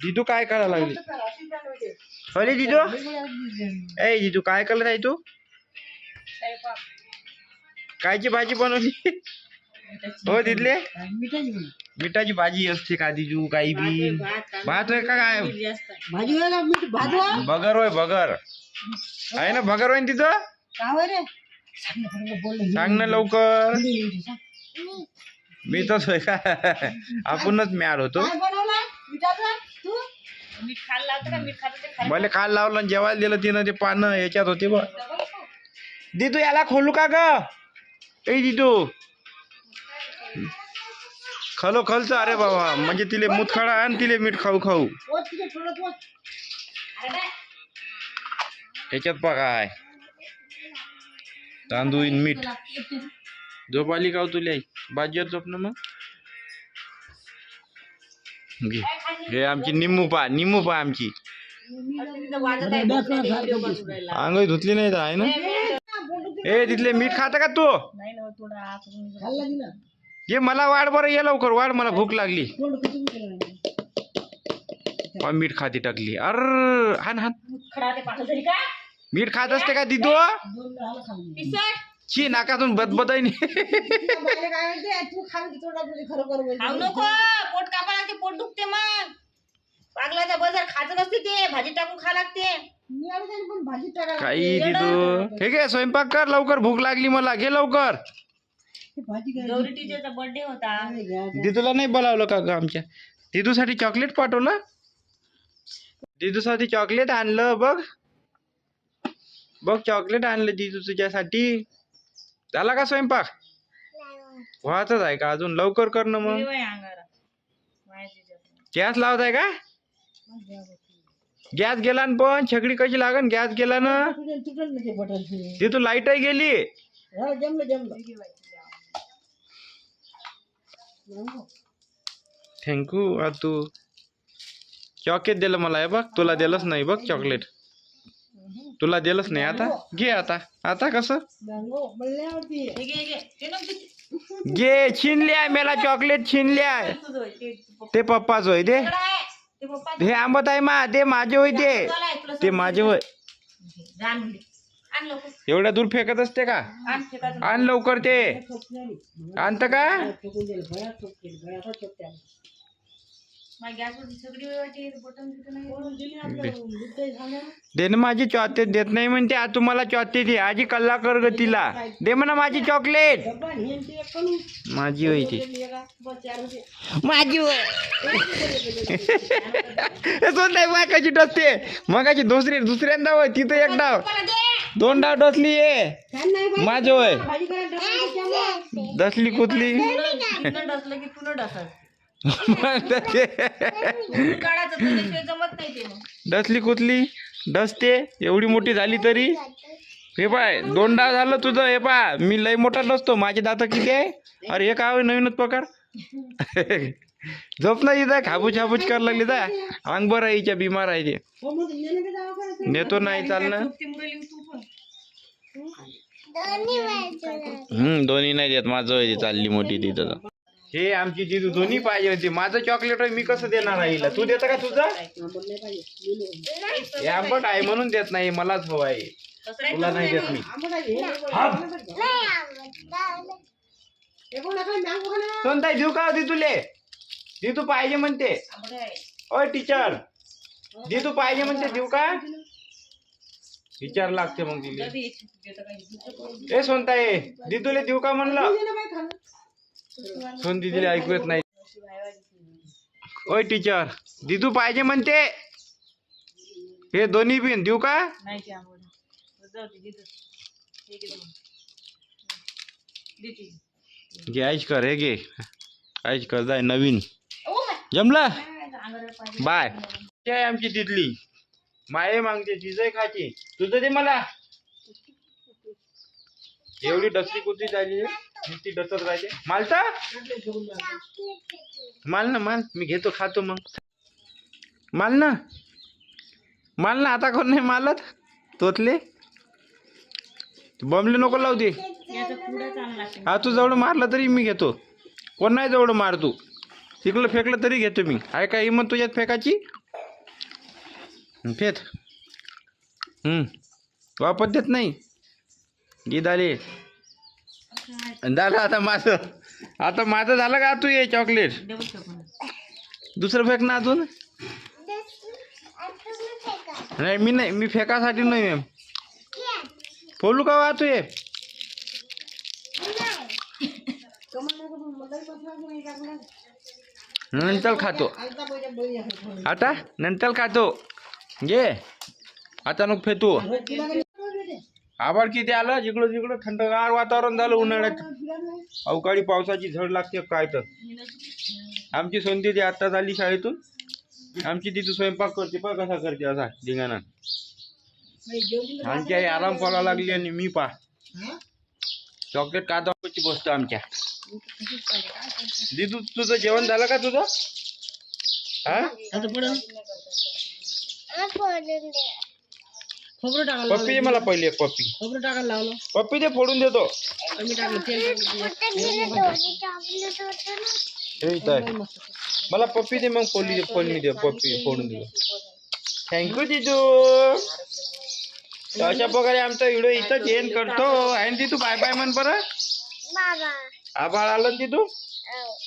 जिजू काय करायला लागली? अरे जिजू, ए जिजू काय करत आहे तू? कायची भाजी बनवली? हो तिथले मिठाची भाजी असते का जिजू? काही बी भात आहे का काय? बगर होय बगर आहे ना, बगर होय ना तिथं. सांग ना लवकर. मी तस का आपणच मॅड होतो. मला खायला लावलं आणि जेवायला दिलं तिनं. ते पानं याच्यात होते बघ. दिदू याला खोलू का ग? ए दिदू खलो खलच. अरे बाबा म्हणजे तिले मुतखडा आणि तिले मीठ खाऊ खाऊ. याच्यात पा काय तांदूळ मीठ. झोप आली का तुला? बाजूवर झोप ना मग. हे आमची निम्मू पा आमची. अंग धुतली नाही आहे ना. ए तिथले मीठ खाता का तू? ये मला वाढ बरं, ये लवकर वाढ, मला भूक लागली. मीठ खाती टाकली. अर हान हान. मीठ खात असते का दिदू? ची नाकातून बदबद आहे. पोट दुखते मग. पागलाचा बाजार खात नसते ते. भाजी टाकून खा लागते. काही दिदू हे घे स्वयंपाक कर लवकर. भूक लागली मला. घे लवकर. गौरी टीचरचा बर्थडे होता. दिदूला नाही बोलावलं का ग? आमच्या दिदूसाठी चॉकलेट पाठवलं. दिदूसाठी चॉकलेट आणलं बघ. बघ चॉकलेट आणलं दिदू तुझ्यासाठी. झाला का स्वयंपाक? व्हायचंच आहे का अजून? लवकर कर ना मग. गॅस लावत आहे का? गॅस गेला ना. पण छकडी कशी लागन? गॅस गेला ना. तिथं लाईटही गेली. थँक्यू. तू चॉकलेट दिलं मला. हे बघ तुला दिलंच नाही बघ चॉकलेट. तुला दिलंच नाही. आता घे. आता कसं घे? छिनल्या मेला चॉकलेट छिनल्या. ते पप्पाच होय. दे हे आंबत आहे मा. ते माझे होय. ते माझे होय. एवढ्या दूर फेकत असते का? आण लवकर. ते आणत का? दे ना माझी चॉकलेट. देत नाही म्हणते. आ तुम्हाला चॉकलेट दे. आजी कल्ला कर ग तिला. दे म्हणा माझी चॉकलेट. माझी होय ती. माझी होय. सोन कशी डसते. मग दुसऱ्यांदा होय. तिथं एक डाव 2 डाव डसली. ये माझी होय. डसली कुठली? डसली कुठली? डसते एवढी मोठी झाली तरी. हे पाय 2 डाव झालं तुझं. हे पा मी लय मोठा नसतो. माझे दात किती आहे? अरे हे काय नवीनच प्रकार. झोप नाही इथं. खाबूच कर लागली जा. अंग बरं आहे हिच्या. बिमार आहे ते. नेतो नाही चालणं. दोन्ही नाही देत. माझं आहे चालली मोठी तिथं. हे आमची जिजू दोन्ही पाहिजे होती. माझं चॉकलेट मी कसं देणार आहे हिला? तू देता का तुझं? हे आंबट आहे म्हणून देत नाही. मलाच हवं आहे. तुला नाही देत मी. कोणता देऊ का तुले? दिदू पाहिजे म्हणते. ओय टीचर दिदू पाहिजे म्हणते. देऊ का? विचार लागते मग तिला. ए सोनताई दिदूले देऊ का म्हणलं? सोन दिदीला ऐकू येत नाही. ओय टीचर दिदू पाहिजे म्हणते. हे दोन्ही बिन देऊ का? घे ऐश कर. हे घे ऐश कर. जाय नवीन जमला. बाय. काय आमची तिथली माये मागते तिजय खाची. तुझं दे मला. एवढी डसली कुठली झाली? नुसती डसत राहते. मालता माल ना माल. मी घेतो खातो मग. माल ना आता कोण नाही मालत. तोतले बमले नको लावू दे. हा तू जवळ मारलं तरी मी घेतो. कोण नाही जवळ मार. तू तिकडलं फेकलं तरी घेतो मी. आहे का हिंमत तुझ्यात फेकाची? फेत वापस देत नाही गी दाले दादा. आता माझं झालं का तू ये चॉकलेट डबल फेकून. दुसरं फेक ना अजून. नाही मी फेकासाठी नाही मॅम. फोडू का वा तू ये. नंतर खातो आता नंतर खातो घे आता नको फेतू. आभाळ किती आलं जिकडं जिकडं थंडगार वातावरण झालं उन्हाळ्यात. अवकाळी पावसाची झड लागते काय तर. आमची सोनती ती आत्ता झाली शाळेतून. आमची तिथे स्वयंपाक करते पा कसा करते असा धिंगाणा. आमची आई आराम करायला लागली आणि मी पा चॉकलेट कादाची बसतो आमच्या. दिदू तुझं जेवण झालं का तुझं. हा खोबरं टाकायला पप्पी दे मला पहिले. पप्पी खोबरं टाकायला लावलं. पप्पी दे फोडून देतो. मी टाकलं तेल. हे इथं आहे. मला पप्पी दे मग फोडणी दे पप्पी फोडून दे. थँक्यू दिदू. तर अशा प्रकारे आमचा व्हिडिओ इथं एंड करतो. आणि दिदू बाय बाय म्हण बरं. आभाळ आलं दिदू.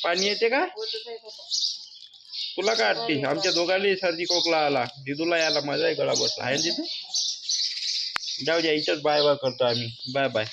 पाणी येते का तुला. का वाटते आमच्या दोघांनी सर्दी खोकला आला. दिदूला यायला मजा आहे गळा बसला आहे दिदू. जाऊ द्या इथंच बाय बाय करतो आम्ही. Bye bye.